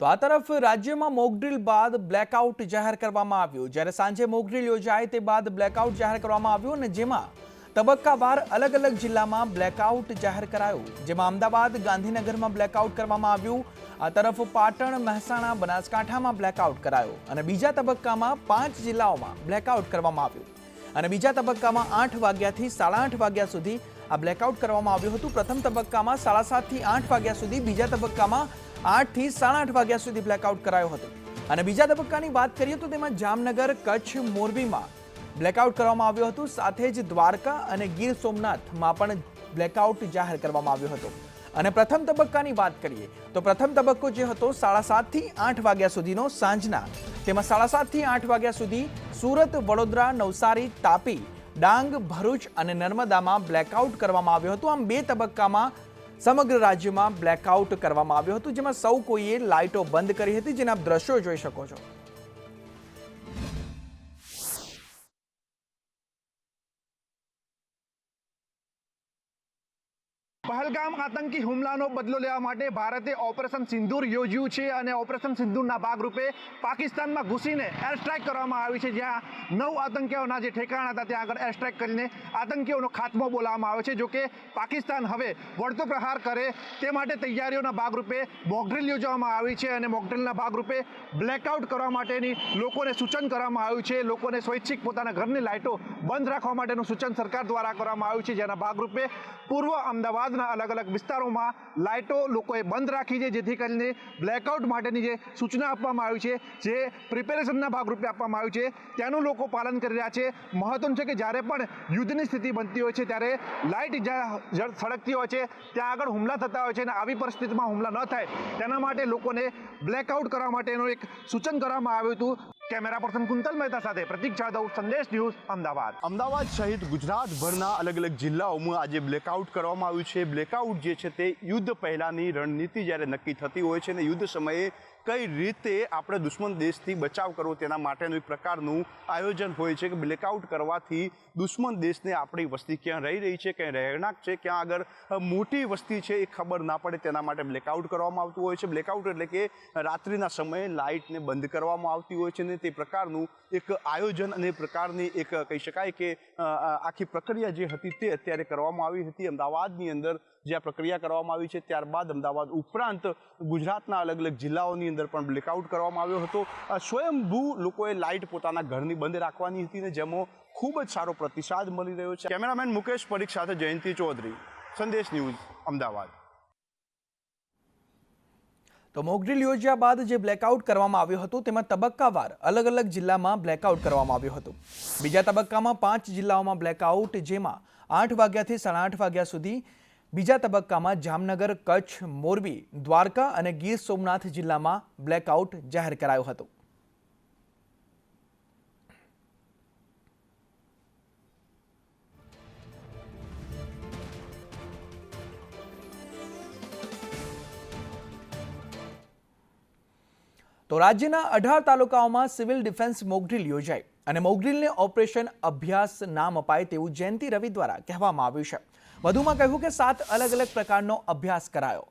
તો આ તરફ રાજ્યમાં મોકડ્રીલ બાદ બ્લેકઆઉટ જાહેર કરવામાં આવ્યું। જ્યારે સાંજે મોકડ્રીલ યોજાય તે બાદ બ્લેકઆઉટ જાહેર કરવામાં આવ્યું અને જેમાં તબક્કાવાર અલગ અલગ જિલ્લામાં બ્લેકઆઉટ જાહેર કરાયું। જેમાં અમદાવાદ, ગાંધીનગરમાં બ્લેકઆઉટ કરવામાં આવ્યું। આ તરફ પાટણ, મહેસાણા, બનાસકાંઠામાં બ્લેકઆઉટ કરાયું અને બીજા તબક્કામાં 5 જિલ્લાઓમાં બ્લેકઆઉટ કરવામાં આવ્યું અને બીજા તબક્કામાં 8 વાગ્યાથી 8:30 વાગ્યા સુધી આ બ્લેકઆઉટ કરવામાં આવ્યું હતું। પ્રથમ તબક્કામાં 7:30 થી 8 વાગ્યા સુધી, બીજા તબક્કામાં 8 થી 8:30 વાગ્યા સુધી બ્લેકઆઉટ કરાયું હતું અને બીજા તબક્કાની વાત કરીએ તો તેમાં જામનગર, કચ્છ, મોરબીમાં બ્લેકઆઉટ કરવામાં આવ્યું હતું। સાથે જ દ્વારકા અને ગીર સોમનાથમાં પણ બ્લેકઆઉટ જાહેર કરવામાં આવ્યું હતું અને પ્રથમ તબક્કાની વાત કરીએ તો પ્રથમ તબક્કો જે હતો 7:30 થી 8 વાગ્યા સુધીનો સાંજના, તેમાં 7:30 થી 8 વાગ્યા સુધી સુરત, વડોદરા, નવસારી, તાપી, ડાંગ, ભરૂચ અને નર્મદામાં બ્લેકઆઉટ કરવામાં આવ્યું હતું। આમ 2 તબક્કામાં સમગ્ર રાજ્યમાં બ્લેકઆઉટ કરવામાં આવ્યું હતું, જેમાં સૌ કોઈએ લાઇટો બંધ કરી હતી, જેના આપ દ્રશ્યો જોઈ શકો છો। पहलगाम आतंकी हुमलाનો બદલો લેવા માટે ભારતે ઓપરેશન સિંદૂર યોજ્યું છે અને ઓપરેશન સિંદૂરના ભાગરૂપે પાકિસ્તાનમાં ઘૂસીને એર સ્ટ્રાઇક કરવામાં આવી છે, જ્યાં 9 આતંકીઓના જે ઠેકાણા હતા ત્યાં આગળ એર સ્ટ્રાઇક કરીને આતંકીઓનો ખાત્મો બોલાવવામાં આવ્યો છે। જોકે પાકિસ્તાન હવે વળતો પ્રહાર કરે તે માટે તૈયારીઓના ભાગરૂપે મોકડ્રીલ યોજવામાં આવી છે અને મોકડ્રીલના ભાગરૂપે બ્લેકઆઉટ કરવા માટેની લોકોને સૂચન કરવામાં આવ્યું છે। લોકોને સ્વૈચ્છિક પોતાના ઘરની લાઇટો બંધ રાખવા માટેનું સૂચન સરકાર દ્વારા કરવામાં આવ્યું છે, જેના ભાગરૂપે પૂર્વ અમદાવાદ अलग अलग विस्तारों में लाइटों लोगों बंद राखी है, जेथी करीने ब्लेकआउट माटेनी जे सूचना आपवामां आवी छे, जे प्रिपेरेशनना भागरूपे आपवामां आवी छे, त्यानुं लोको पालन करी रह्या छे। महत्वनुं छे के ज्यारे पण युद्धनी स्थिति बनती होय छे त्यारे लाइट ज्यां सळगती होय छे त्यां आगळ हुमला थता होय छे अने आवी परिस्थितिमां हुमला न थाय तेना माटे लोकोने ब्लेकआउट करवा माटेनुं एक सूचन करवामां आव्युं हतुं। कैमरा पर्सन कुंतल मेहता साथे प्रतीक जाधव, संदेश न्यूज, अमदावाद। अमदावाद सहित गुजरातभરના अलग अलग જિલ્લાઓમાં આજે બ્લેકઆઉટ કરવામાં આવ્યું છે। બ્લેકઆઉટ જે છે તે યુદ્ધ પહેલાની રણનીતિ જ્યારે નક્કી થતી હોય છે અને યુદ્ધ સમયે કઈ રીતે આપણે દુશ્મન દેશથી બચાવ કરવો તેના માટેનું એક પ્રકારનું આયોજન હોય છે કે બ્લેકઆઉટ કરવાથી દુશ્મન દેશને આપણી વસ્તી ક્યાં રહી રહી છે, ક્યાં રહેણાંક છે, ક્યાં આગળ મોટી વસ્તી છે એ ખબર ના પડે તેના માટે બ્લેકઆઉટ કરવામાં આવતું હોય છે। બ્લેકઆઉટ એટલે કે રાત્રિના સમયે લાઇટને બંધ કરવામાં આવતી હોય છે અને તે પ્રકારનું એક આયોજન અને પ્રકારની એક કહી શકાય કે આખી પ્રક્રિયા જે હતી તે અત્યારે કરવામાં આવી હતી। અમદાવાદની અંદર જે આ પ્રક્રિયા કરવામાં આવી છે ત્યારબાદ અમદાવાદ ઉપરાંત ગુજરાતના અલગ અલગ જિલ્લાઓની અંદર પણ બ્લેકઆઉટ કરવામાં આવ્યો હતો। સ્વયંભૂ લોકોએ લાઇટ પોતાના ઘરની બંધ રાખવાની હતી ને જેમાં ખૂબ જ સારો પ્રતિસાદ મળી રહ્યો છે। કેમેરામેન મુકેશ પરીખ સાથે જયંતિ ચૌધરી, સંદેશ ન્યૂઝ, અમદાવાદ। તો મોકડ્રીલ યોજ્યા બાદ જે બ્લેકઆઉટ કરવામાં આવ્યું હતું તેમાં તબક્કાવાર અલગ અલગ જિલ્લામાં બ્લેકઆઉટ કરવામાં આવ્યું હતું। બીજા તબક્કામાં 5 જિલ્લાઓમાં બ્લેકઆઉટ, જેમાં 8 વાગ્યાથી 8:30 વાગ્યા સુધી, બીજા તબક્કામાં જામનગર, કચ્છ, મોરબી, દ્વારકા અને ગીર સોમનાથ જિલ્લામાં બ્લેકઆઉટ જાહેર કરાયું હતું। તો રાજ્યના 18 તાલુકાઓમાં સિવિલ ડિફેન્સ મોકડ્રીલ યોજાઈ અને મોકડ્રીલને ઓપરેશન અભ્યાસ નામ અપાય તેવું જયંતિ રવિ દ્વારા કહેવામાં આવ્યું છે। વધુમાં કહ્યું કે 7 અલગ અલગ પ્રકારનો અભ્યાસ કરાયો।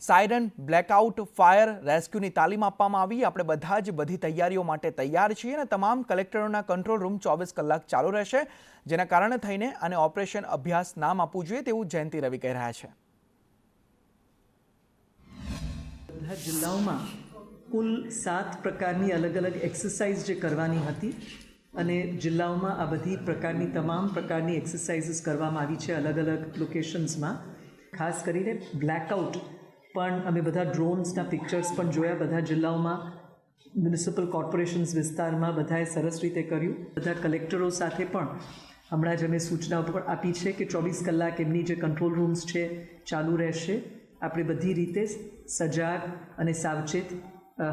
સાયરન, બ્લેકઆઉટ, ફાયર, રેસ્ક્યુની તાલીમ આપવામાં આવી। આપણે બધા જ બધી તૈયારીઓ માટે તૈયાર છીએ અને તમામ કલેક્ટરોના કંટ્રોલ રૂમ 24 કલાક ચાલુ રહેશે, જેના કારણે થઈને આને ઓપરેશન અભ્યાસ નામ આપવું જોઈએ તેવું જયંતિ રવિ કહી રહ્યા છે। બધા જિલ્લાઓમાં કુલ 7 પ્રકારની અલગ અલગ એક્સરસાઇઝ જે કરવાની હતી અને જિલ્લાઓમાં આ બધી પ્રકારની તમામ પ્રકારની એક્સરસાઇઝીસ કરવામાં આવી છે અલગ અલગ લોકેશન્સમાં। ખાસ કરીને બ્લેકઆઉટ પણ અમે બધા ડ્રોન્સના પિક્ચર્સ પણ જોયા। બધા જિલ્લાઓમાં મ્યુનિસિપલ કોર્પોરેશન્સ વિસ્તારમાં બધાએ સરસ રીતે કર્યું। બધા કલેક્ટરો સાથે પણ હમણાં જ અમે સૂચનાઓ પણ આપી છે કે 24 કલાક એમની જે કંટ્રોલ રૂમ્સ છે ચાલુ રહેશે। આપણે બધી રીતે સજાગ અને સાવચેત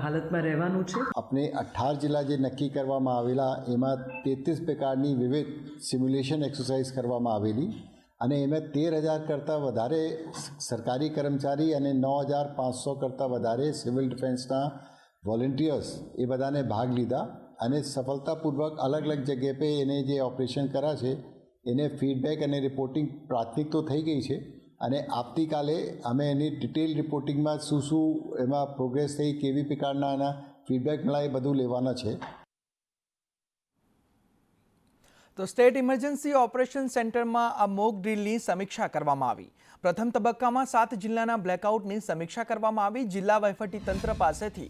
હાલતમાં રહેવાનું છે। આપણે 18 જિલ્લા જે નક્કી કરવામાં આવેલા એમાં 33 પ્રકારની વિવિધ સિમ્યુલેશન એક્સરસાઇઝ કરવામાં આવેલી અને એમાં 13,000 કરતાં વધારે સરકારી કર્મચારી અને 9,500 કરતાં વધારે સિવિલ ડિફેન્સના વોલેન્ટિયર્સ એ બધાને ભાગ લીધા અને સફળતાપૂર્વક અલગ અલગ જગ્યાએ पे એને જે ઓપરેશન કર્યા છે એને ફીડબેક અને રિપોર્ટિંગ પ્રાથમિક તો થઈ ગઈ છે અને આવતીકાલે અમે એની ડિટેલ રિપોર્ટિંગમાં શું એમાં પ્રોગ્રેસ થઈ, કેવી પ્રકારના એના ફીડબેક મળ્યા, એ બધું લેવાના છે. તો સ્ટેટ ઇમરજન્સી ઓપરેશન સેન્ટરમાં આ મોક ડ્રીલની સમીક્ષા કરવામાં આવી. પ્રથમ તબક્કામાં 7 જિલ્લાના બ્લેકઆઉટની સમીક્ષા કરવામાં આવી. જિલ્લા વહીવટીતંત્ર પાસેથી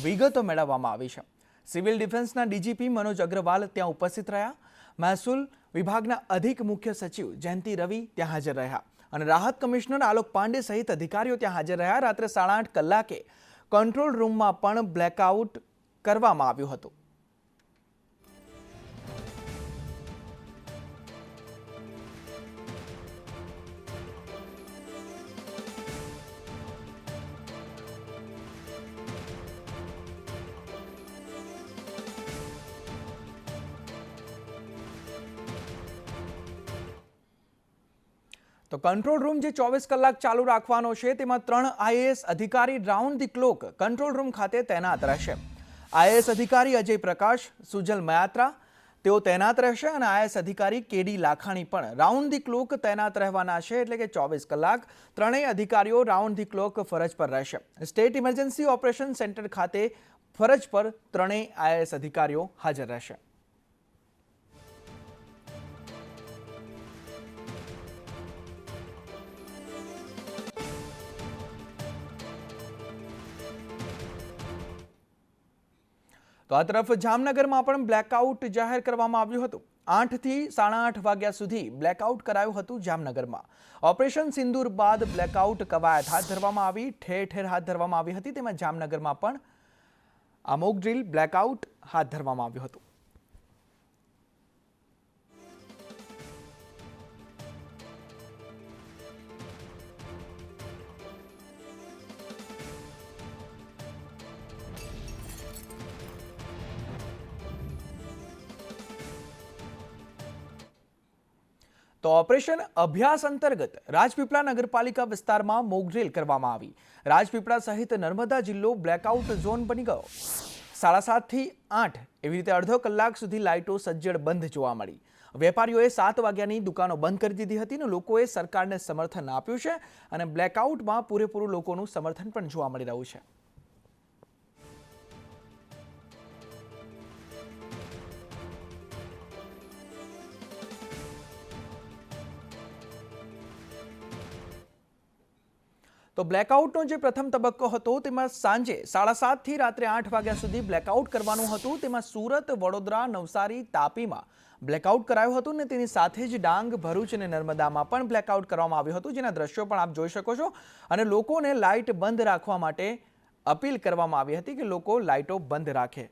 વિગતો મેળવવામાં આવી છે. સિવિલ ડિફેન્સના ડીજીપી મનોજ અગ્રવાલ ત્યાં ઉપસ્થિત રહ્યા. મહેસૂલ વિભાગના અધિક મુખ્ય સચિવ જયંતિ રવિ ત્યાં હાજર રહ્યા અને રાહત કમિશનર આલોક પાંડે સહિત અધિકારીઓ ત્યાં હાજર રહ્યા. રાત્રે 8:30 કલાકે કંટ્રોલ રૂમમાં પણ બ્લેકઆઉટ કરવામાં આવ્યું હતું. તો કંટ્રોલ રૂમ જે 24 કલાક ચાલુ રાખવાનો છે તેમાં 3 આઈએએસ અધિકારી round the clock control room ખાતે તૈનાત રહેશે. આઈએએસ અધિકારી અજય પ્રકાશ, સુજલ મયાત્રા તેઓ તૈનાત રહેશે અને આઈએએસ અધિકારી કેડી લાખાણી પણ રાઉન્ડ ધી ક્લોક તૈનાત રહેવાના છે. એટલે કે 24 કલાક ત્રણેય અધિકારીઓ રાઉન્ડ ધી ક્લોક ફરજ પર રહેશે. સ્ટેટ ઇમરજન્સી ઓપરેશન સેન્ટર ખાતે ફરજ પર ત્રણેય આઈએએસ અધિકારીઓ હાજર રહેશે. તો આ તરફ જામનગરમાં પણ બ્લેકઆઉટ જાહેર કરવામાં આવ્યું હતું. 8 થી 8:30 વાગ્યા સુધી બ્લેકઆઉટ કરાયું હતું જામનગરમાં. ઓપરેશન સિંદૂર બાદ બ્લેકઆઉટ કવાયત હાથ ધરવામાં આવી, ઠેર ઠેર હાથ ધરવામાં આવી હતી. તેમાં જામનગરમાં પણ આ મોક ડ્રીલ બ્લેકઆઉટ હાથ ધરવામાં આવ્યું હતું. તો ઓપરેશન અભ્યાસ અંતર્ગત રાજપીપળા નગરપાલિકા વિસ્તારમાં મોક ડ્રીલ કરવામાં આવી. રાજપીપળા સહિત નર્મદા જિલ્લો બ્લેકઆઉટ ઝોન બની ગયો. 7:30 થી 8 એવી રીતે અડધો કલાક સુધી લાઇટો સજ્જડ બંધ જોવા મળી. વેપારીઓએ 7 વાગ્યાની દુકાનો બંધ કરી દીધી હતી અને લોકોએ સરકારને સમર્થન આપ્યું છે અને બ્લેકઆઉટમાં પૂરેપૂરું લોકોનું સમર્થન પણ જોવા મળી રહ્યું છે. તો બ્લેકઆઉટનો જે પ્રથમ તબક્કો હતો તેમાં સાંજે 7:30 થી રાત્રે 8 વાગ્યા સુધી બ્લેકઆઉટ કરવાનું હતું. તેમાં સુરત, વડોદરા, નવસારી, તાપીમાં બ્લેકઆઉટ કરાયું હતું અને તેની સાથે જ ડાંગ, ભરૂચ અને નર્મદામાં પણ બ્લેકઆઉટ કરવામાં આવ્યું હતું, જેના દ્રશ્યો પણ આપ જોઈ શકો છો. અને લોકોને લાઇટ બંધ રાખવા માટે અપીલ કરવામાં આવી હતી કે લોકો લાઇટો બંધ રાખે.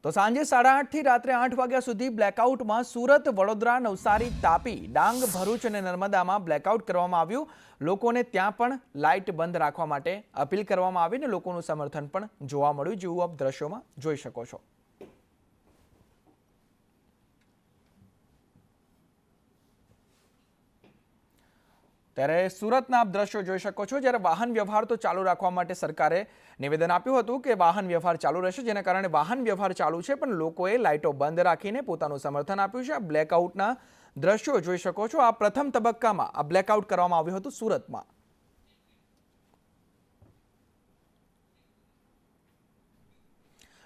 તો સાંજે 8:30 થી રાત્રે 8 વાગ્યા સુધી બ્લેકઆઉટમાં સુરત, વડોદરા, નવસારી, તાપી, ડાંગ, ભરૂચ અને નર્મદામાં બ્લેકઆઉટ કરવામાં આવ્યું. લોકોને ત્યાં પણ લાઇટ બંધ રાખવા માટે અપીલ કરવામાં આવી અને લોકોનું સમર્થન પણ જોવા મળ્યું, જેવું આપ દ્રશ્યોમાં જોઈ શકો છો. ત્યારે સુરતના આપ દ્રશ્યો જોઈ શકો છો. જ્યારે વાહન વ્યવહાર તો ચાલુ રાખવા માટે સરકારે નિવેદન આપ્યું હતું કે વાહન વ્યવહાર ચાલુ રહેશે, જેના કારણે વાહન વ્યવહાર ચાલુ છે, પણ લોકોએ લાઇટો બંધ રાખીને પોતાનું સમર્થન આપ્યું છે. આ બ્લેકઆઉટના દ્રશ્યો જોઈ શકો છો. આ પ્રથમ તબક્કામાં આ બ્લેકઆઉટ કરવામાં આવ્યું હતું સુરતમાં.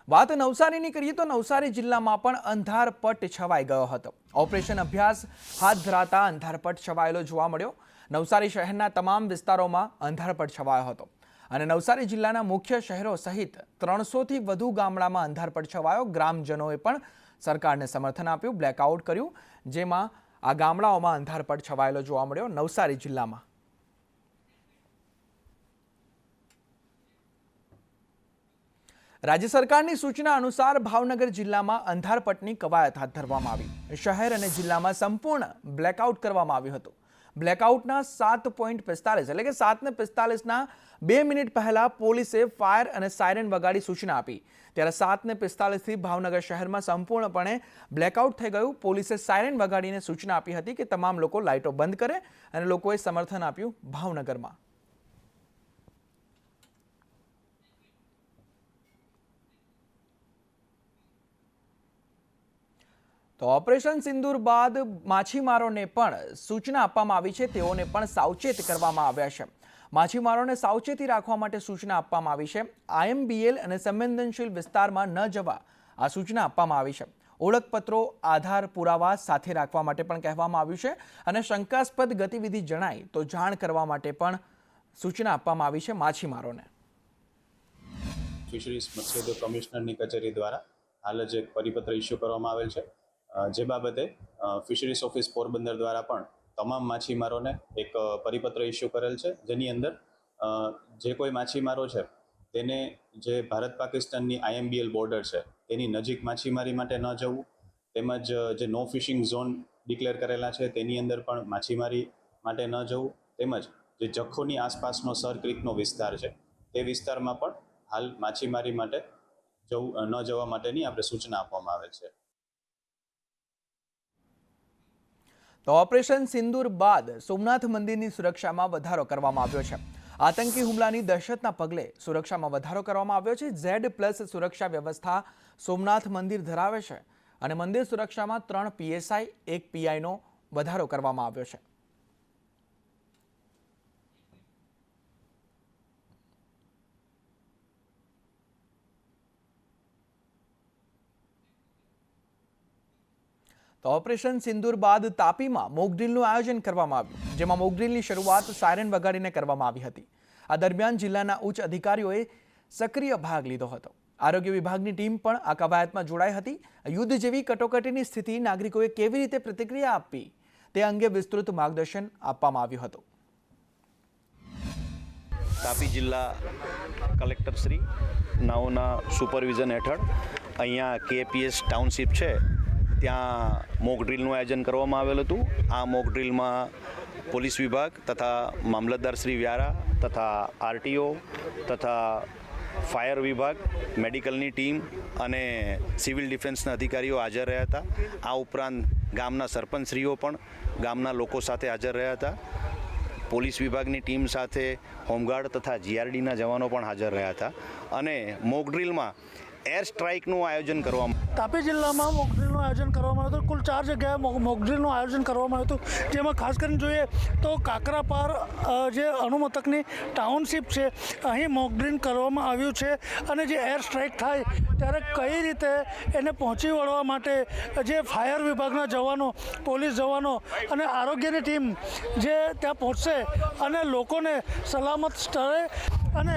વાત નવસારીની કરીએ તો નવસારી જિલ્લામાં પણ અંધારપટ છવાઈ ગયો હતો. ઓપરેશન અભ્યાસ હાથ ધરાતા અંધારપટ છવાયેલો જોવા મળ્યો. નવસારી શહેરના તમામ વિસ્તારોમાં અંધારપટ છવાયો હતો અને નવસારી જિલ્લાના મુખ્ય શહેરો સહિત 300થી વધુ ગામડામાં અંધારપટ છવાયો. ગ્રામજનોએ પણ સરકારને સમર્થન આપ્યું, બ્લેકઆઉટ કર્યું, જેમાં આ ગામડાઓમાં અંધારપટ છવાયેલો જોવા મળ્યો નવસારી જિલ્લામાં. રાજ્ય સરકારની સૂચના અનુસાર ભાવનગર જિલ્લામાં અંધારપટની કવાયત હાથ ધરવામાં આવી. શહેર અને જિલ્લામાં સંપૂર્ણ બ્લેકઆઉટ કરવામાં આવ્યું હતું. બ્લેકઆઉટના 7:45 એટલે કે 7:45ના 2 મિનિટ પહેલા પોલીસે ફાયર અને સાયરન વગાડી સૂચના આપી. ત્યારે 7:45 થી ભાવનગર શહેરમાં સંપૂર્ણપણે બ્લેકઆઉટ થઈ ગયું. પોલીસે સાયરન વગાડીને સૂચના આપી હતી કે તમામ લોકો લાઇટો બંધ કરે અને લોકોએ સમર્થન આપ્યું ભાવનગરમાં. તો ઓપરેશન સિંદૂર બાદ માછીમારોને પણ સૂચના આપવામાં આવી છે, તેઓને પણ સાવચેત કરવામાં આવ્યા છે. માછીમારોને સાવચેતી રાખવા માટે સૂચના આપવામાં આવી છે. IMBL અને સંવેદનશીલ વિસ્તારમાં ન જવા આ સૂચના આપવામાં આવી છે. ઓળખપત્રો, આધાર પુરાવા સાથે રાખવા માટે પણ કહેવામાં આવ્યું છે અને શંકાસ્પદ ગતિવિધિ જણાય તો જાણ કરવા માટે પણ સૂચના આપવામાં આવી છે માછીમારોને. ફિશરીઝ મત્સ્યોદ્યોગ કમિશનરની કચેરી દ્વારા હાલ જ એક પરિપત્ર ઇસ્યુ કરવામાં આવેલ છે, જે બાબતે ફિશરીઝ ઓફિસ પોરબંદર દ્વારા પણ તમામ માછીમારોને એક પરિપત્ર ઇસ્યુ કરેલ છે, જેની અંદર જે કોઈ માછીમારો છે તેને જે ભારત પાકિસ્તાનની IMBL બોર્ડર છે તેની નજીક માછીમારી માટે ન જવું, તેમજ જે નો ફિશિંગ ઝોન ડિક્લેર કરેલા છે તેની અંદર પણ માછીમારી માટે ન જવું, તેમજ જે જખોની આસપાસનો સર ક્રીકનો વિસ્તાર છે તે વિસ્તારમાં પણ હાલ માછીમારી માટે ન જવા માટેની આપણે સૂચના આપવામાં આવે છે. તો ઓપરેશન સિંદૂર બાદ સોમનાથ મંદિરની સુરક્ષામાં વધારો કરવામાં આવ્યો છે. આતંકી હુમલાની દહેશતના પગલે સુરક્ષામાં વધારો કરવામાં આવ્યો છે. Z+ સુરક્ષા વ્યવસ્થા સોમનાથ મંદિર ધરાવે છે અને મંદિર સુરક્ષામાં 3 PSI 1 PIનો વધારો કરવામાં આવ્યો છે. તો ઓપરેશન સિંદૂર બાદ તાપીમાં મોકડ્રીલનું આયોજન કરવામાં આવ્યું, જેમાં મોકડ્રીલની શરૂઆત સાયરન વગાડીને કરવામાં આવી હતી. આ દરમિયાન જિલ્લાના ઉચ્ચ અધિકારીઓએ સક્રિય ભાગ લીધો હતો. આરોગ્ય વિભાગની ટીમ પણ આ કવાયતમાં જોડાઈ હતી. યુદ્ધ જેવી કટોકટીની સ્થિતિ નાગરિકોએ કેવી રીતે પ્રતિક્રિયા આપવી તે અંગે વિસ્તૃત માર્ગદર્શન આપવામાં આવ્યું હતું. તાપી જિલ્લા કલેક્ટર શ્રી નાઓના સુપરવિઝન હેઠળ અહીંયા KPS ટાઉનશીપ છે ત્યાં મોક ડ્રીલનું આયોજન કરવામાં આવેલ હતું. આ મોક ડ્રીલમાં પોલીસ વિભાગ તથા મામલતદાર શ્રી વ્યારા તથા RTO તથા ફાયર વિભાગ, મેડિકલની ટીમ અને સિવિલ ડિફેન્સના અધિકારીઓ હાજર રહ્યા હતા. આ ઉપરાંત ગામના સરપંચશ્રીઓ પણ ગામના લોકો સાથે હાજર રહ્યા હતા. પોલીસ વિભાગની ટીમ સાથે હોમગાર્ડ તથા GRDના જવાનો પણ હાજર રહ્યા હતા અને મોક ડ્રીલમાં એર સ્ટ્રાઇકનું આયોજન કરવામાં. તાપી જિલ્લામાં મોક ડ્રીલનું આયોજન કરવામાં આવ્યું હતું. કુલ 4 જગ્યાએ મોક ડ્રીલનું આયોજન કરવામાં આવ્યું હતું, જેમાં ખાસ કરીને જોઈએ તો કાકરાપાર જે અણુમથકની ટાઉનશીપ છે અહીં મોક ડ્રીલ કરવામાં આવ્યું છે અને જે એર સ્ટ્રાઇક થાય ત્યારે કઈ રીતે એને પહોંચી વળવા માટે જે ફાયર વિભાગના જવાનો, પોલીસ જવાનો અને આરોગ્યની ટીમ જે ત્યાં પહોંચશે અને લોકોને સલામત સ્થળે અને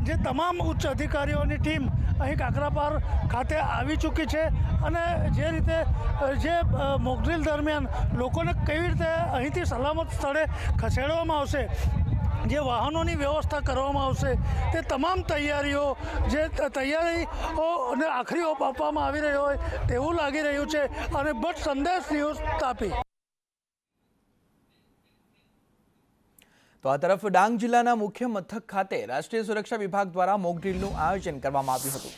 જે તમામ ઉચ્ચ અધિકારીઓની ટીમ અહીં કાકરાપાર ખાતે આવી ચૂકી છે અને જે રીતે જે મોકડ્રીલ દરમિયાન લોકોને કેવી રીતે અહીંથી સલામત સ્થળે ખસેડવામાં આવશે, જે વાહનોની વ્યવસ્થા કરવામાં આવશે, તે તમામ તૈયારીઓ તૈયારીઓને આખરી ઓપ આપવામાં આવી રહ્યો હોય તેવું લાગી રહ્યું છે. અને બટ સંદેશ ન્યૂઝ તાપી. તો આ તરફ ડાંગ જિલ્લાના મુખ્ય મથક ખાતે રાષ્ટ્રીય સુરક્ષા વિભાગ દ્વારા મોકડ્રીલનું આયોજન કરવામાં આવ્યું હતું.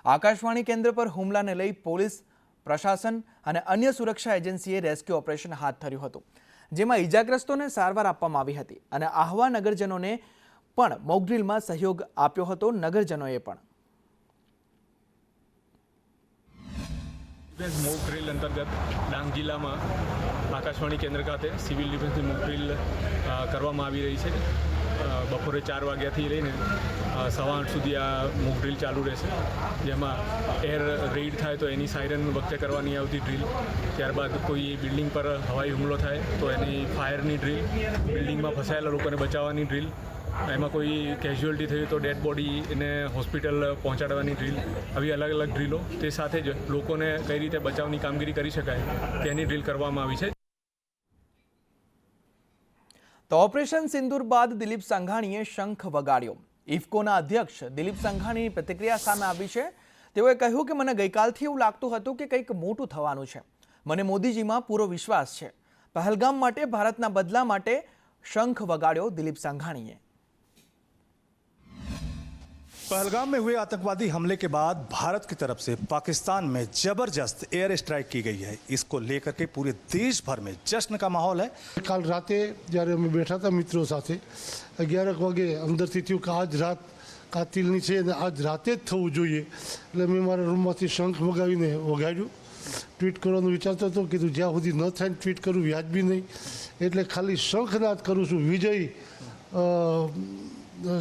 આકાશવાણી કેન્દ્ર પર હુમલાને લઈ પોલીસ, પ્રશાસન અને અન્ય સુરક્ષા એજન્સીએ રેસ્ક્યુ ઓપરેશન હાથ ધર્યું હતું, જેમાં ઈજાગ્રસ્તોને સારવાર આપવામાં આવી હતી અને આહવા નગરજનોને પણ મોકડ્રીલમાં સહયોગ આપ્યો હતો. નગરજનોએ પણ મોક ડ્રીલ અંતર્ગત ડાંગ જિલ્લામાં આકાશવાણી કેન્દ્ર ખાતે સિવિલ ડિફેન્સની મોક ડ્રીલ કરવામાં આવી રહી છે. બપોરે 4 વાગ્યાથી લઈને 8:15 સુધી આ મોક ડ્રીલ ચાલુ રહેશે, જેમાં એર રેડ થાય તો એની સાયરન વખતે કરવાની આવતી ડ્રીલ, ત્યારબાદ કોઈ બિલ્ડિંગ પર હવાઈ હુમલો થાય તો એની ફાયરની ડ્રીલ, બિલ્ડિંગમાં ફસાયેલા લોકોને બચાવવાની ડ્રીલ, એમાં કોઈ કેઝ્યુઅલ્ટી થઈ તો ડેડ બોડીને હોસ્પિટલ પહોંચાડવાની ડ્રીલ, આવી અલગ અલગ ડ્રીલો, તે સાથે જ લોકોને કઈ રીતે બચાવની કામગીરી કરી શકાય તેની ડ્રીલ કરવામાં આવી છે. તો ઓપરેશન સિંદૂર બાદ દિલીપ સંઘાણીએ શંખ વગાડ્યો. ઇફકોના અધ્યક્ષ દિલીપ સંઘાણીની પ્રતિક્રિયા સામે આવી છે. તેઓએ કહ્યું કે મને ગઈકાલથી એવું લાગતું હતું કે કંઈક મોટું થવાનું છે. મને મોદીજીમાં પૂરો વિશ્વાસ છે. પહેલગામ માટે, ભારતના બદલા માટે शंख वगाड़ो दिलीप संघाणी। पहलगाम में हुए आतंकवादी हमले के बाद भारत की तरफ से पाकिस्तान में जबरदस्त एयर स्ट्राइक की गई है। इसको लेकर के पूरे देश भर में जश्न का माहौल है। काल राते જ્યારે અમે બેઠા હતા મિત્રો સાથે 11 વાગે અંદરથી થયું કે આજ રાત કાતિલની છે અને આજ રાતે જ થવું જોઈએ, એટલે મેં મારા રૂમમાંથી શંખ વગાવીને વગાડ્યું ટ્વીટ કરવાનું વિચારતો હતો, કીધું જ્યાં સુધી ન થાય ટ્વીટ કરું વ્યાજબી નહીં, એટલે ખાલી શંખનાદ કરું છું વિજય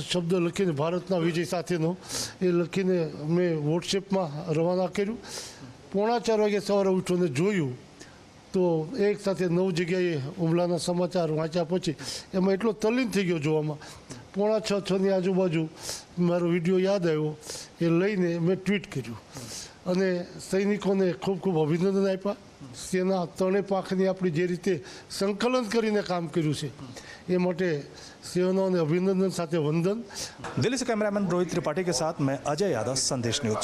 શબ્દ લખીને, ભારતના વિજય સાથેનો એ લખીને મેં વોટ્સએપમાં રવાના કર્યું. 4:45 વાગે સવારે ઉઠીને જોયું તો એક સાથે 9 જગ્યાએ હુમલાના સમાચાર વાંચ્યા પછી એમાં એટલો તલ્લીન થઈ ગયો જોવામાં. 5:45-6ની આજુબાજુ મારો વિડીયો યાદ આવ્યો, એ લઈને મેં ટ્વીટ કર્યું અને સૈનિકોને ખૂબ ખૂબ અભિનંદન આપ્યા. સેના ત્રણેય પાંખની આપણી જે રીતે સંકલન કરીને કામ કર્યું છે એ માટે સેનાઓને અભિનંદન સાથે વંદન. दिल्ली से कैमरामैन रोहित त्रिपाठी के साथ मैं अजय यादव, संदेश न्यूज.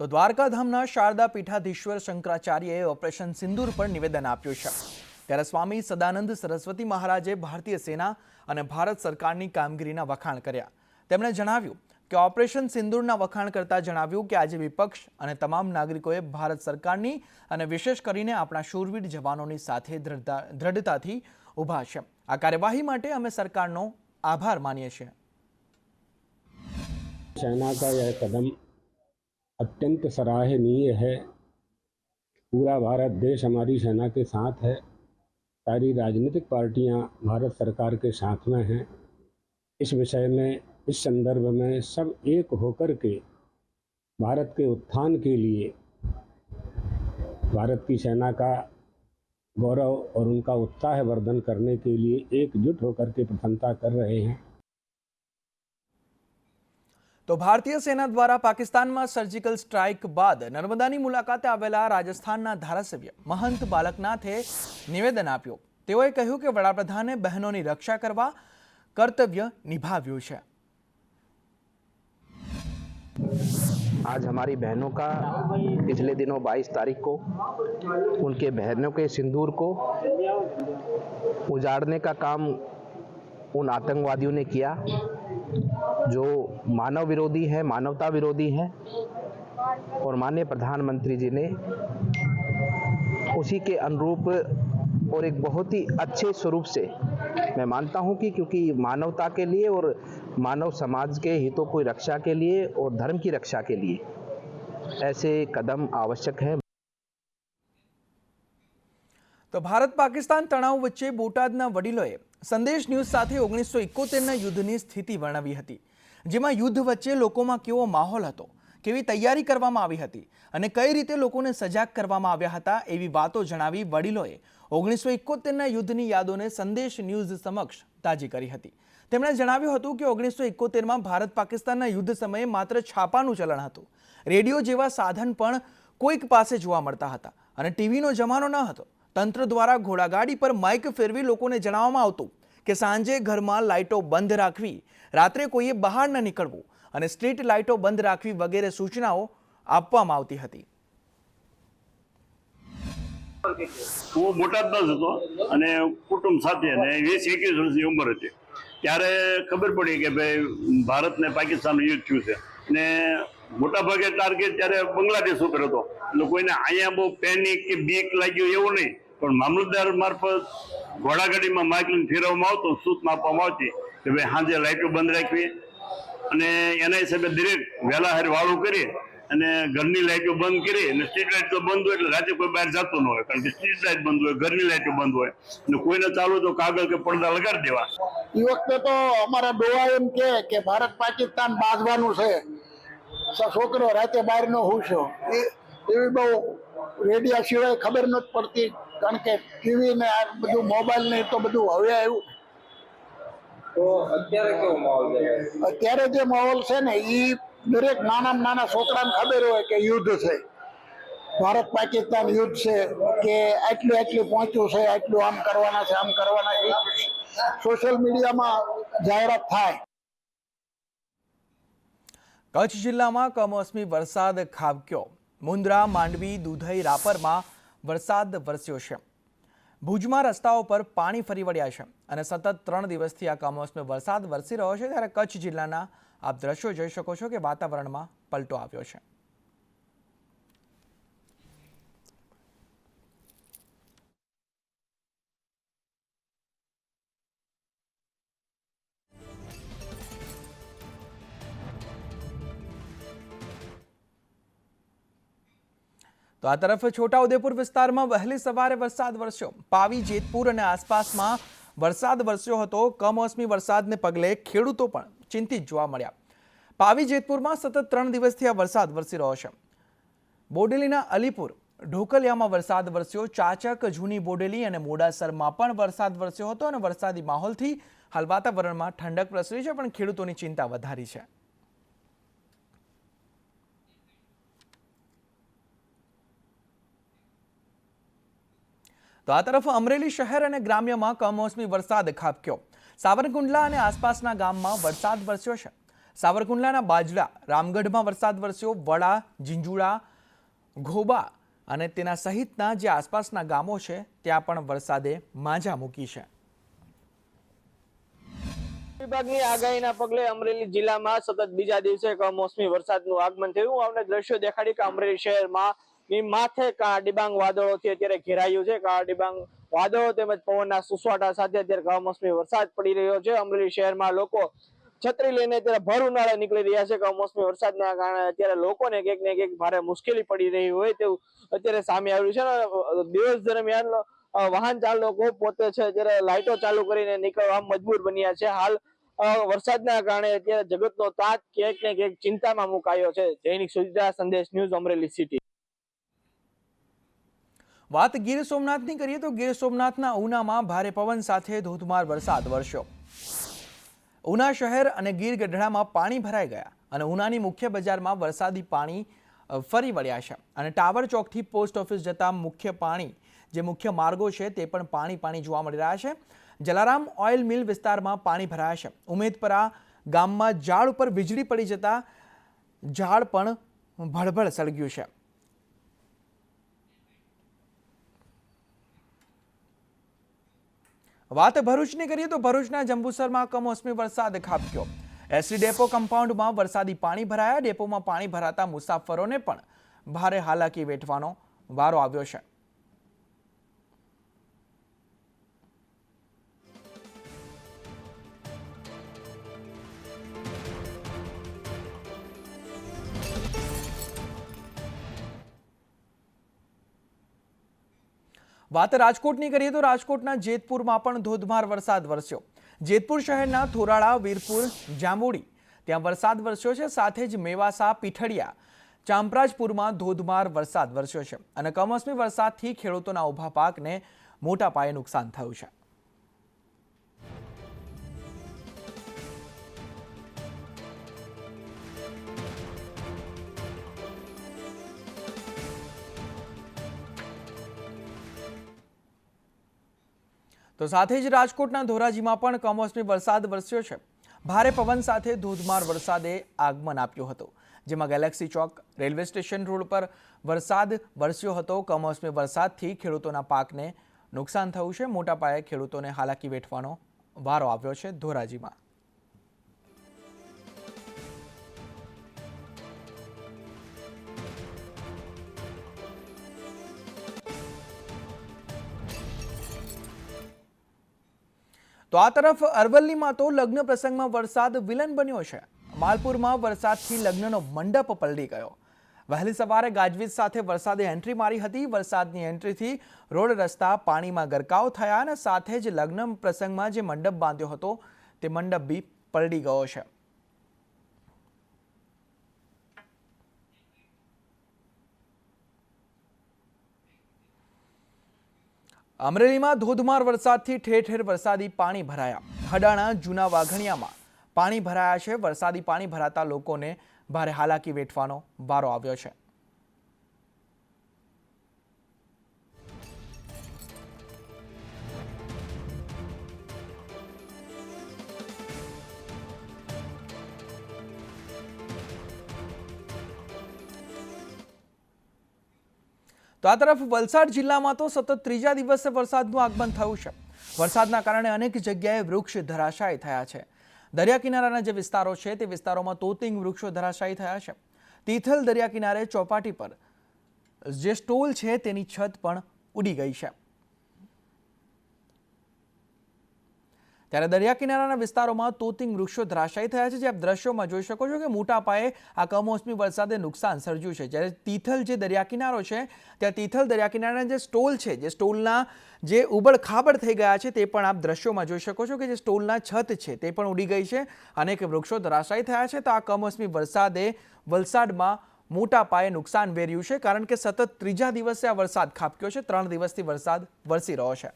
તો દ્વારકા ધામના શારદા પીઠાધીશ્વર શંકરાચાર્યએ ઓપરેશન સિંદૂર પર નિવેદન આપ્યું છે. ત્યારે સ્વામી સદાનંદ સરસ્વતી મહારાજે ભારતીય સેના અને ભારત સરકારની કામગીરીના વખાણ કર્યા. તેમણે જણાવ્યું કે ઓપરેશન સિંદૂરના વખાણ કરતા જણાવ્યું કે આજે વિપક્ષ અને તમામ નાગરિકોએ ભારત સરકારની અને વિશેષ કરીને આપણા શૂરવીર જવાનોની સાથે દ્રઢતાથી ઊભા છે. આ કાર્યવાહી માટે અમે સરકારનો આભાર માનીએ છીએ. सेना का यह कदम अत्यंत सराहनीय है. पूरा भारत देश हमारी सेना के साथ है. सारी राजनीतिक पार्टियां भारत सरकार के साथ में हैं. इस विषय में, इस संदर्भ में सब एक होकर के भारत के उत्थान के लिए, भारत की सेना का गौरव और उनका उत्साह वर्धन करने के लिए एकजुट होकर के प्रशंसा कर रहे हैं. તો ભારતીય સેના દ્વારા પાકિસ્તાનમાં સર્જિકલ સ્ટ્રાઇક બાદ નર્મદાની મુલાકાતે આવેલા રાજસ્થાનના ધારાસભ્ય મહંત બાલકનાથે નિવેદન આપ્યું. તેઓએ કહ્યું કે વડાપ્રધાને બહેનોની રક્ષા કરવા કર્તવ્ય નિભાવ્યું છે. आज हमारी बहनों का पिछले दिनों 22 तारीख को उनके बहनों के सिंदूर को उजाड़ने का काम उन आतंकवादियों ने किया जो मानव विरोधी है, मानवता विरोधी है. और माननीय प्रधानमंत्री जी ने उसी के अनुरूप और एक बहुत ही अच्छे स्वरूप से, मैं मानता हूं कि क्योंकि मानवता के लिए और मानव समाज के हितों की रक्षा के लिए और धर्म की रक्षा के लिए ऐसे कदम आवश्यक है. તો ભારત પાકિસ્તાન તણાવ વચ્ચે બોટાદના વડીલોએ સંદેશ ન્યૂઝ સાથે 1971ના યુદ્ધની સ્થિતિ વર્ણવી હતી, જેમાં યુદ્ધ વચ્ચે લોકોમાં કેવો માહોલ હતો, કેવી તૈયારી કરવામાં આવી હતી અને કઈ રીતે લોકોને સજાગ કરવામાં આવ્યા હતા, એવી વાતો જણાવી વડીલોએ 1971ના યુદ્ધની યાદોને સંદેશ ન્યૂઝ સમક્ષ તાજી કરી હતી. તેમણે જણાવ્યું હતું કે 1971માં ભારત પાકિસ્તાનના યુદ્ધ સમયે માત્ર છાપાનું ચલણ હતું. રેડિયો જેવા સાધન પણ કોઈક પાસે જોવા મળતા હતા અને ટીવીનો જમાનો ન હતો. તંત્ર દ્વારા ઘોડાગાડી પર માઇક ફેરવી લોકોને જણાવવામાં આવતું કે સાંજે ઘરમાં લાઇટો બંધ રાખવી, રાત્રે કોઈએ બહાર ન નીકળવું અને સ્ટ્રીટ લાઇટો બંધ રાખવી વગેરે સૂચનાઓ આપવામાં આવતી હતી. હું બોટાદનો જ હતો અને કુટુંબ સાથે, અને 20-21 વર્ષની ઉંમર હતી. ત્યારે ખબર પડી કે ભાઈ ભારત ને પાકિસ્તાનનું યુદ્ધ થયું છે. ને મોટાભાગે ટાર્ગેટ ત્યારે બાંગ્લાદેશ ઉપર હતો. એટલે કોઈને અહીંયા બહુ પેનિક કે બીક લાગ્યું એવું નહીં, પણ મામલતદાર મારફત ઘોડાગાડીમાં માઇક લઈને ફેરવવામાં આવતો, સૂચના આપવામાં આવતી કે ભાઈ સાંજે લાઇટો બંધ રાખવી અને એના હિસાબે દરેક વહેલા હારે વાળું કરી અને ઘરની લાઇટો બંધ કરી અને સ્ટ્રીટ લાઇટ તો બંધ હોય એટલે રાતે કોઈ બહાર જતો ન હોય, કારણ કે સ્ટ્રીટ લાઇટ બંધ હોય, ઘરની લાઇટો બંધ હોય અને કોઈને ચાલુ તો કાગળ કે પડદા લગાડી દેવા. એ વખતે તો અમારા ડોહા એમ કે ભારત પાકિસ્તાન બાંધવાનું છે, છોકરો રાતે બહાર નો હુશો, એવી બહુ રેડિયા સિવાય ખબર નથી પડતી, કારણ કે ટીવી ને આ બધું મોબાઈલ ને તો બધું હવે આવ્યું. તો અત્યારે કેવો માહોલ છે? અત્યારે જે માહોલ છે ને એ દરેક નાના છોકરાને ખબર હોય કે યુદ્ધ છે, ભારત પાકિસ્તાન યુદ્ધ છે, કે આટલું પહોંચ્યું છે, આટલું આમ કરવાના છે, આમ કરવાના છે, સોશિયલ મીડિયામાં જાહેરાત થાય. કચ્છ જિલ્લામાં કમોસમી વરસાદ ખાબક્યો. મુન્દ્રા, માંડવી, દુધઈ, રાપરમાં વરસાદ વરસ્યો છે. ભુજમાં રસ્તાઓ પર પાણી ફરી વળ્યા છે અને સતત 3 દિવસથી આ કમોસમી વરસાદ વરસી રહ્યો છે. ત્યારે કચ્છ જિલ્લાના આપ દ્રશ્યો જોઈ શકો છો કે વાતાવરણમાં પલટો આવ્યો છે. તો આ તરફ છોટાઉદેપુર વિસ્તારમાં વહેલી સવારે વરસાદ વરસ્યો. પાવી, જેતપુર અને આસપાસમાં વરસાદ વરસ્યો હતો. કમોસમી વરસાદને પગલે ખેડૂતો પણ ચિંતિત જોવા મળ્યા. પાવી, જેતપુરમાં સતત 3 દિવસથી આ વરસાદ વરસી રહ્યો છે. બોડેલીના અલીપુર, ઢોકલિયામાં વરસાદ વરસ્યો. ચાચક, જૂની બોડેલી અને મોડાસરમાં પણ વરસાદ વરસ્યો હતો અને વરસાદી માહોલથી હાલ વાતાવરણમાં ઠંડક પ્રસરી છે, પણ ખેડૂતોની ચિંતા વધારી છે. તો આ તરફ અમરેલી શહેર અને ગ્રામ્યમાં કમોસમી વરસાદ ખાબક્યો. સાવરકુંડલા અને આસપાસના ગામમાં વરસાદ વરસ્યો છે. સાવરકુંડલાના બાજડા, રામગઢમાં વરસાદ વરસ્યો. વડા, જીંજુડા, ઘોબા અને તેના સહિતના જે આસપાસના ગામો છે ત્યાં પણ વરસાદે માંજા મૂકી છે. વિભાગની આગાહીના પગલે અમરેલી જિલ્લામાં સતત બીજા દિવસે કમોસમી વરસાદનું આગમન થયું. અમને દ્રશ્યો દેખાડી કે અમરેલી શહેરમાં માથે કાળા ડિબાંગ વાદળોથી અત્યારે ઘેરાયું છે. કાળા ડિબાંગ વાદળો તેમજ પવનના સુસવાટા સાથે અત્યારે કમોસમી વરસાદ પડી રહ્યો છે. અમરેલી શહેરમાં લોકો છત્રી લઈને અત્યારે ભર ઉનાળે નીકળી રહ્યા છે. કમોસમી વરસાદના કારણે અત્યારે લોકોને કંઈક ને કંઈક ભારે મુશ્કેલી પડી રહી હોય તેવું અત્યારે સામે આવ્યું છે. દિવસ દરમિયાન વાહન ચાલકો પોતે છે અત્યારે લાઇટો ચાલુ કરીને નીકળવા મજબૂર બન્યા છે. હાલ વરસાદના કારણે અત્યારે જગતનો તાત ક્યાંક ને ક્યાંક ચિંતામાં મુકાયો છે. દૈનિક સુવિધા સંદેશ ન્યૂઝ, અમરેલી સિટી. વાત ગીર સોમનાથની કરીએ તો ગીર સોમનાથના ઉનામાં ભારે પવન સાથે ધોધમાર વરસાદ વરસ્યો. ઉના શહેર અને ગીર ગઢડામાં પાણી ભરાઈ ગયા અને ઉનાની મુખ્ય બજારમાં વરસાદી પાણી ફરી વળ્યા છે અને ટાવર ચોકથી પોસ્ટ ઓફિસ જતા જે મુખ્ય માર્ગો છે તે પણ પાણી જોવા મળી રહ્યા છે. જલારામ ઓઇલ મિલ વિસ્તારમાં પાણી ભરાયા છે. ઉમેદપરા ગામમાં ઝાડ ઉપર વીજળી પડી જતા ઝાડ પણ ભળભળ સળગ્યું છે. વાત ભરૂચની કરીએ તો ભરૂચના જંબુસરમાં કમોસમી વરસાદ ખાબક્યો. એસટી ડેપો કમ્પાઉન્ડમાં વરસાદી પાણી ભરાયા. ડેપોમાં પાણી ભરાતા મુસાફરોને પણ ભારે હાલાકી વેઠવાનો વારો આવ્યો છે. વાત રાજકોટની કરીએ તો રાજકોટના જેતપુરમાં પણ ધોધમાર વરસાદ વરસ્યો. જેતપુર શહેરના થોરાળા, વીરપુર, જાંબુડી ત્યાં વરસાદ વરસ્યો છે. સાથે જ મેવાસા, પીઠડિયા, ચાંપરાજપુરમાં ધોધમાર વરસાદ વરસ્યો છે અને કમોસમી વરસાદથી ખેડૂતોના ઊભા પાકને મોટા પાયે નુકસાન થયું છે. તો સાથે જ રાજકોટના ધોરાજીમાં પણ કમોસમી વરસાદ વરસ્યો છે. ભારે પવન સાથે ધોધમાર વરસાદે આગમન આપ્યું હતું, જેમાં ગેલેક્સી ચોક, રેલવે સ્ટેશન રોડ પર વરસાદ વરસ્યો હતો. કમોસમી વરસાદથી ખેડૂતોના પાકને નુકસાન થયું છે. મોટા પાયે ખેડૂતોને હાલાકી વેઠવાનો વારો આવ્યો છે ધોરાજીમાં. તો આ તરફ અરવલ્લીમાં તો લગ્ન પ્રસંગમાં વરસાદ વિલન બન્યો છે. માલપુરમાં વરસાદથી લગ્નનો મંડપ પલટી ગયો. વહેલી સવારે ગાજવીજ સાથે વરસાદે એન્ટ્રી મારી હતી. વરસાદની એન્ટ્રીથી રોડ રસ્તા પાણીમાં ગરકાવ થયા અને સાથે જ લગ્ન પ્રસંગમાં જે મંડપ બાંધ્યો હતો તે મંડપ બી પલટી ગયો છે. અમરેલીમાં ધોધમાર વરસાદથી ઠેર ઠેર વરસાદી પાણી ભરાયા. હડાણા, જૂના વાઘણિયામાં પાણી ભરાયા છે. વરસાદી પાણી ભરાતા લોકોને ભારે હાલાકી વેઠવાનો વારો આવ્યો છે. તો આ તરફ વલસાડ જિલ્લામાં તો સતત ત્રીજા દિવસે વરસાદનું આગમન થયું છે. વરસાદના કારણે અનેક જગ્યાએ વૃક્ષ ધરાશાયી થયા છે. દરિયા કિનારાના જે વિસ્તારો છે તે વિસ્તારોમાં તોતિંગ વૃક્ષો ધરાશાયી થયા છે. તિથલ દરિયા કિનારે ચોપાટી પર જે સ્ટોલ છે તેની છત પણ ઉડી ગઈ છે. ત્યારે દરિયા કિનારાના વિસ્તારોમાં તોતિંગ વૃક્ષો ધરાશાયી થયા છે, જે આપ દ્રશ્યોમાં જોઈ શકો છો કે મોટા પાયે આ કમોસમી વરસાદે નુકસાન સર્જ્યું છે। જ્યારે તિથલ જે દરિયા કિનારો છે ત્યાં તિથલ દરિયા કિનારાના જે સ્ટોલ છે, જે સ્ટોલના જે ઉબડ-ખાબડ થઈ ગયા છે તે પણ આપ દ્રશ્યોમાં જોઈ શકો છો કે જે સ્ટોલના છત છે તે પણ ઉડી ગઈ છે, અનેક વૃક્ષો ધરાશાયી થયા છે। તો આ કમોસમી વરસાદે વલસાડમાં મોટા પાયે નુકસાન વેર્યું છે, કારણ કે સતત ત્રીજા દિવસે આ વરસાદ ખાબક્યો છે। 3 દિવસથી વરસાદ વરસી રહ્યો છે।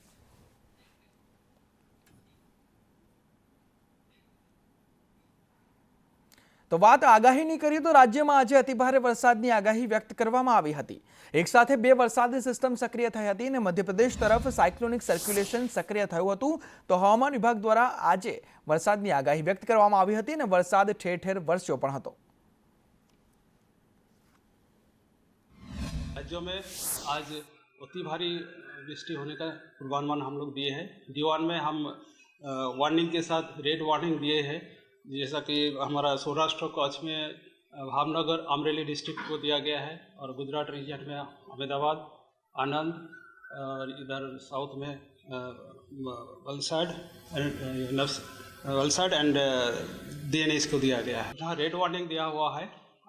તો વાત આગાહીની કરીએ તો રાજ્યમાં આજે અતિભારે વરસાદની આગાહી વ્યક્ત કરવામાં આવી હતી। એક સાથે 2 વરસાદી સિસ્ટમ સક્રિય થઈ હતી અને મધ્યપ્રદેશ તરફ સાયક્લોનિક સર્ક્યુલેશન સક્રિય થયું હતું। તો હવામાન વિભાગ દ્વારા આજે વરસાદની આગાહી વ્યક્ત કરવામાં આવી હતી અને વરસાદ ઠેર ઠેર વરસ્યો પણ હતો। राज्यों में आज अति भारी वृष्टि होने का पूर्वानुमान हम लोग दिए हैं। दीवान में हम वार्निंग के साथ रेड वार्निंग दिए हैं, जैसा कि हमारा सौराष्ट्र कच्छ में भावनगर अमरेली डिस्ट्रिक्ट को दिया गया है और गुजरात रीजन में अहमदाबाद आनंद और इधर साउथ में वलसाड एंड DNS को दिया गया है। जहाँ रेड वार्निंग दिया हुआ है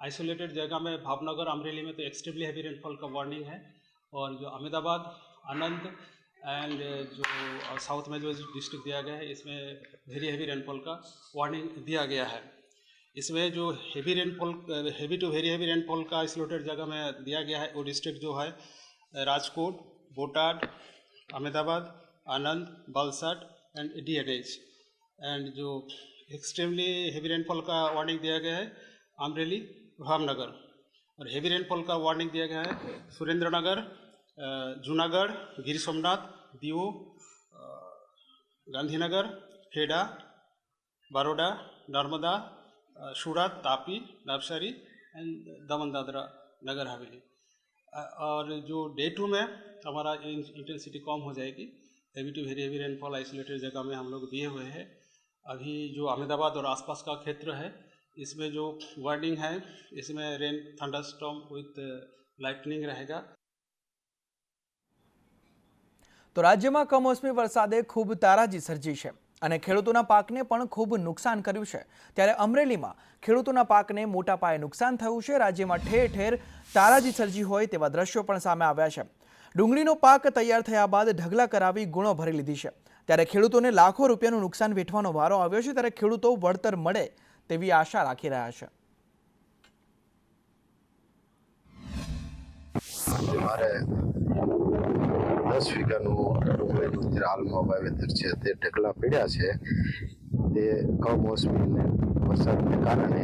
आइसोलेटेड जगह में भावनगर अमरेली में तो एक्सट्रीमली हैवी रेनफॉल का वार्निंग है, और जो अहमदाबाद आनंद एंड जो साउथ में जो डिस्ट्रिक्ट दिया गया है इसमें वेरी हैवी रेनफॉल का वार्निंग दिया गया है। इसमें जो heavy to very heavy rainfall का आइसोलेटेड जगह में दिया गया है वो डिस्ट्रिक्ट जो है Rajkot, Botad, Ahmedabad, Anand, Valsad and DNH। And जो एक्सट्रीमली हैवी रेनफॉल का वार्निंग दिया गया है अमरेली, भावनगर, और हैवी रेनफॉल का वार्निंग दिया गया है सुरेंद्रनगर, जूनागढ़, गिर सोमनाथ, दीव, गांधीनगर, खेड़ा, बड़ौदा, नर्मदा, सूरत, तापी, नवसारी एंड दमन दादरा नगर हवेली। और जो डे 2 में हमारा इंटेंसिटी कम हो जाएगी। Heavy to very heavy rainfall isolated जगह में हम लोग दिए हुए हैं। अभी जो अहमदाबाद और आसपास का क्षेत्र है इसमें जो वार्निंग है इसमें रेन थंडरस्टॉर्म विथ लाइटनिंग रहेगा। તો રાજ્યમાં કમોસમી વરસાદે ખૂબ તારાજી સર્જી છે અને ખેડૂતોના પાકને પણ ખૂબ નુકસાન કર્યું છે। ત્યારે અમરેલીમાં ખેડૂતોના પાકને મોટા પાયે નુકસાન થયું છે। રાજ્યમાં ઠેર ઠેર તારાજી સર્જી હોય તેવા દ્રશ્યો પણ સામે આવ્યા છે। ડુંગળીનો પાક તૈયાર થયા બાદ ઢગલા કરાવી ગુણો ભરી લીધી છે। ત્યારે ખેડૂતોને લાખો રૂપિયાનું નુકસાન વેઠવાનો વારો આવ્યો છે। ત્યારે ખેડૂતો વળતર મળે તેવી આશા રાખી રહ્યા છે। મારે 10 વીઘાનું ડુંગળીનું અત્યારે હાલમાં વાવેતર છે તે ઢગલા પડ્યા છે। તે કમોસમી વરસાદને કારણે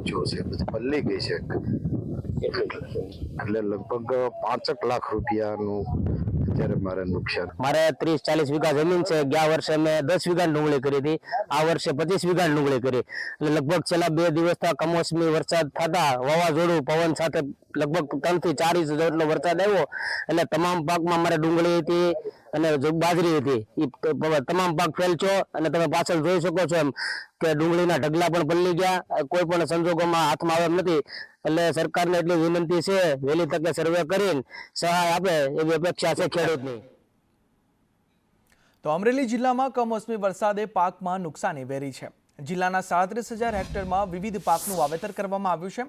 જો છે બધી પલ્લી ગઈ છે, એટલે લગભગ 5 લાખ રૂપિયાનું અત્યારે મારે નુકસાન। મારે 30-40 વીઘા જમીન છે। ગયા વર્ષે મેં 10 વીઘા ડુંગળી કરી હતી, આ વર્ષે 25 વીઘા ડુંગળી કરી। એટલે લગભગ છેલ્લા 2 દિવસથી કમોસમી વરસાદ થતા વાવાઝોડું પવન સાથે લગભગ 3 થી 4 ઇંચ જેટલો વરસાદ આવ્યો। એટલે તમામ પાકમાં મારે ડુંગળી હતી અને બાજરી હતી, એ તમામ પાક ફેલચો। અને તમે પાછળ જોઈ શકો છો એમ કે ડુંગળીના ઢગલા પણ પલળી ગયા, કોઈ પણ સંજોગોમાં હાથમાં આવે એમ નથી। એટલે સરકારને એટલી વિનંતી છે વહેલી તકે સર્વે કરીને સહાય આપે એવી અપેક્ષા છે ખેડૂતની। તો અમરેલી જિલ્લામાં કમોસમી વરસાદે પાકમાં નુકસાની વેરી છે। જિલ્લાના 37,000 હેક્ટરમાં વિવિધ પાકનું વાવેતર કરવામાં આવ્યું છે,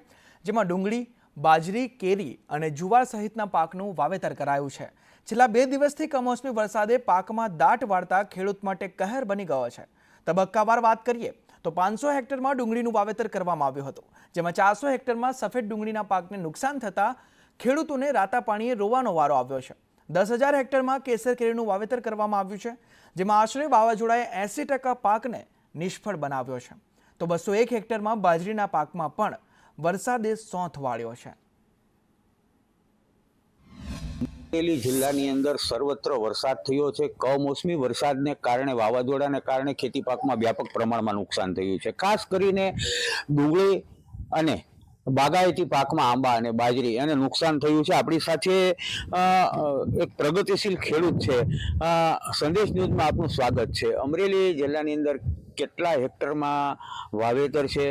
જેમાં ડુંગળી, બાજરી, કેરી અને જુવાર સહિતના પાકનું વાવેતર કરાયું છે। છેલ્લા 2 દિવસથી કમોસમી વરસાદે પાકમાં દાટ વાળતા ખેડૂત માટે કહેર બની ગયો છે। તબક્કાવાર વાત કરીએ તો 500 હેક્ટરમાં ડુંગળીનું વાવેતર કરવામાં આવ્યું હતું, જેમાં 400 હેક્ટરમાં સફેદ ડુંગળીના પાકને નુકસાન થતા ખેડૂતોને રાતા પાણીએ રોવાનો વારો આવ્યો છે। 10,000 હેક્ટરમાં કેસર કેરીનું વાવેતર કરવામાં આવ્યું છે, જેમાં આશરે વાવાઝોડાએ 80% પાકને નિષ્ફળ બનાવ્યો છે। તો 201 હેક્ટરમાં બાજરીના પાકમાં પણ વરસાદે સોંથ વાળ્યો છે। અમરેલી જિલ્લાની અંદર સર્વત્ર વરસાદ થયો છે। કમોસમી વરસાદને કારણે, વાવાઝોડાને કારણે ખેતી પાકમાં વ્યાપક પ્રમાણમાં નુકસાન થયું છે। ખાસ કરીને ડુંગળી અને બાગાયતી પાકમાં આંબા અને બાજરી એને નુકસાન થયું છે। આપણી સાથે એક પ્રગતિશીલ ખેડૂત છે। સંદેશ ન્યૂઝમાં આપનું સ્વાગત છે। અમરેલી જિલ્લાની અંદર કેટલા હેક્ટરમાં વાવેતર છે,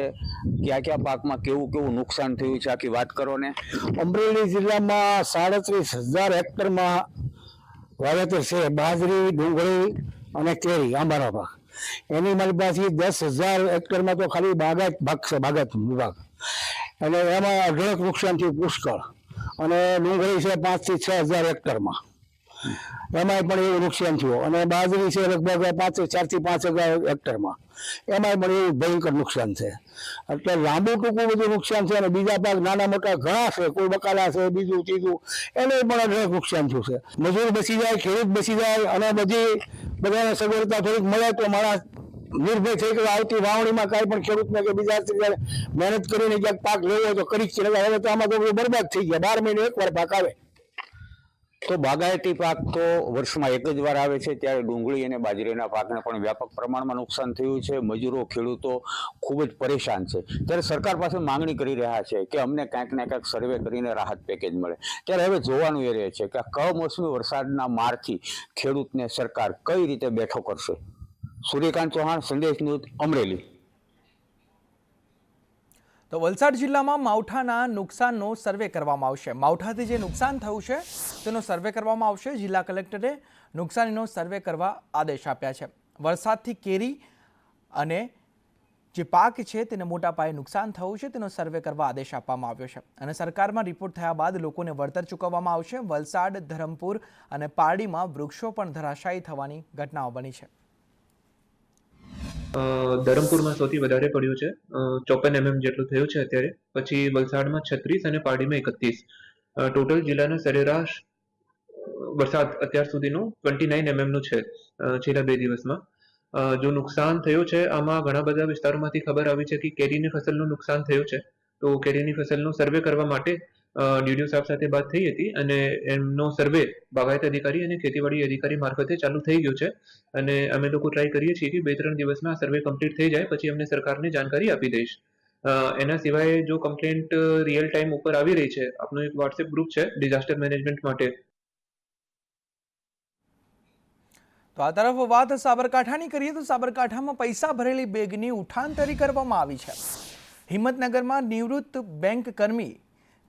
કયા કયા પાકમાં કેવું કેવું નુકસાન થયું છે, આખી વાત કરો ને। અમરેલી જિલ્લામાં 37,000 હેક્ટરમાં વાવેતર છે। બાજરી, ડુંગળી અને કેરી આંબાનો પાક. એની મારી પાસે 10,000 હેક્ટરમાં તો ખાલી બાગાયત ભાગ છે, બાગાયત વિભાગ, અને એમાં અઢળક નુકસાન થયું પુષ્કળ. અને ડુંગળી છે 5,000 થી 6,000 હેક્ટરમાં, એમાંય પણ એવું નુકસાન થયું. અને બાજરી છે લગભગ 4,000 થી 5,000 હેક્ટરમાં, એમાંય પણ એવું ભયંકર નુકસાન છે. એટલે લાંબુ ટૂંકું બધું નુકસાન છે. અને બીજા પાક નાના મોટા ઘણા છે, કોઈ બકાલા છે, બીજું ત્રીજું, એને પણ અઢળક નુકસાન થયું છે. મજૂર બચી જાય, ખેડૂત બચી જાય, અને બધાને સગવડતા થોડીક મળે તો માણસ નિર્ભય થઈ કે આવતી વાવણીમાં કાંઈ પણ ખેડૂતને કે બીજા મહેનત કરીને ક્યાંક પાક લેવો હોય તો કરી જ છે. હવે તો આમાં તો બધું બરબાદ થઈ ગયા. 12 મહિને એકવાર પાક આવે. તો બાગાયતી પાક તો વર્ષમાં એક જ વાર આવે છે, ત્યારે ડુંગળી અને બાજરીના પાકને પણ વ્યાપક પ્રમાણમાં નુકસાન થયું છે. મજૂરો, ખેડૂતો ખૂબ જ પરેશાન છે. ત્યારે સરકાર પાસે માંગણી કરી રહ્યા છે કે અમને ક્યાંક ને ક્યાંક સર્વે કરીને રાહત પેકેજ મળે. ત્યારે હવે જોવાનું એ રહે છે કે કમોસમી વરસાદના મારથી ખેડૂતને સરકાર કઈ રીતે બેઠો કરશે. સૂર્યકાંત ચૌહાણ, સંદેશ ન્યૂઝ, અમરેલી. તો વલસાડ જિલ્લામાં માવઠાના નુકસાનનો સર્વે કરવામાં આવશે. માવઠાથી જે નુકસાન થયું છે તેનો સર્વે કરવામાં આવશે. જિલ્લા કલેક્ટરે નુકસાનીનો સર્વે કરવા આદેશ આપ્યા છે. વરસાદથી કેરી અને જે પાક છે તેને મોટા પાયે નુકસાન થયું છે તેનો સર્વે કરવા આદેશ આપવામાં આવ્યો છે. અને સરકારમાં રિપોર્ટ થયા બાદ લોકોને વળતર ચૂકવવામાં આવશે. વલસાડ, ધરમપુર અને પારડીમાં વૃક્ષો પણ ધરાશાયી થવાની ઘટનાઓ બની છે. ધરમપુરમાં સૌથી વધારે પડ્યું છે, 54 mm જેટલું થયું છે અત્યારે. પછી વલસાડમાં 36 અને પારડીમાં 31. ટોટલ જિલ્લાના સરેરાશ વરસાદ અત્યાર સુધીનું 29 mm નું છે છેલ્લા 2 દિવસમાં. જો નુકસાન થયું છે આમાં ઘણા બધા વિસ્તારોમાંથી ખબર આવી છે કે કેરીની ફસલનું નુકસાન થયું છે. તો કેરીની ફસલનો સર્વે કરવા માટે ડીડીઓ સાહેબ સાથે વાત થઈ હતી અને એમનો સર્વે બાગાયત અધિકારી અને ખેતીવાડી અધિકારી મારફતે ચાલુ થઈ ગયો છે. અને અમે લોકો ટ્રાય કરીએ છીએ કે 2-3 દિવસમાં આ સર્વે કમ્પ્લીટ થઈ જાય પછી અમને સરકારને જાણકારી આપી દઈશ. એના સિવાય જો કમ્પ્લેન્ટ રિયલ ટાઈમ ઉપર આવી રહી છે, આપનું એક વોટ્સએપ ગ્રુપ છે ડિઝાસ્ટર મેનેજમેન્ટ માટે. તો આ તરફ વાત સાબરકાંઠાની કરીએ તો સાબરકાંઠામાં પૈસા ભરેલી બેગની ઉઠાંતરી કરવામાં આવી છે. હિંમતનગરમાં નિવૃત્ત બેંક કર્મી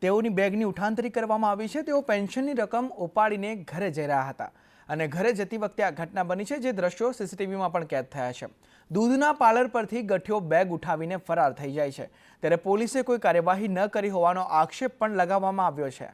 તેઓની બેગની ઉઠાંતરી કરવામાં આવી છે. તેઓ પેન્શનની રકમ ઉપાડીને ઘરે જઈ રહ્યા હતા અને ઘરે જતી વખતે આ ઘટના બની છે, જે દ્રશ્યો સીસીટીવીમાં પણ કેદ થયા છે. દૂધના પાર્લર પરથી ગઠિયો બેગ ઉઠાવીને ફરાર થઈ જાય છે. ત્યારે પોલીસે કોઈ કાર્યવાહી ન કરી હોવાનો આક્ષેપ પણ લગાવવામાં આવ્યો છે.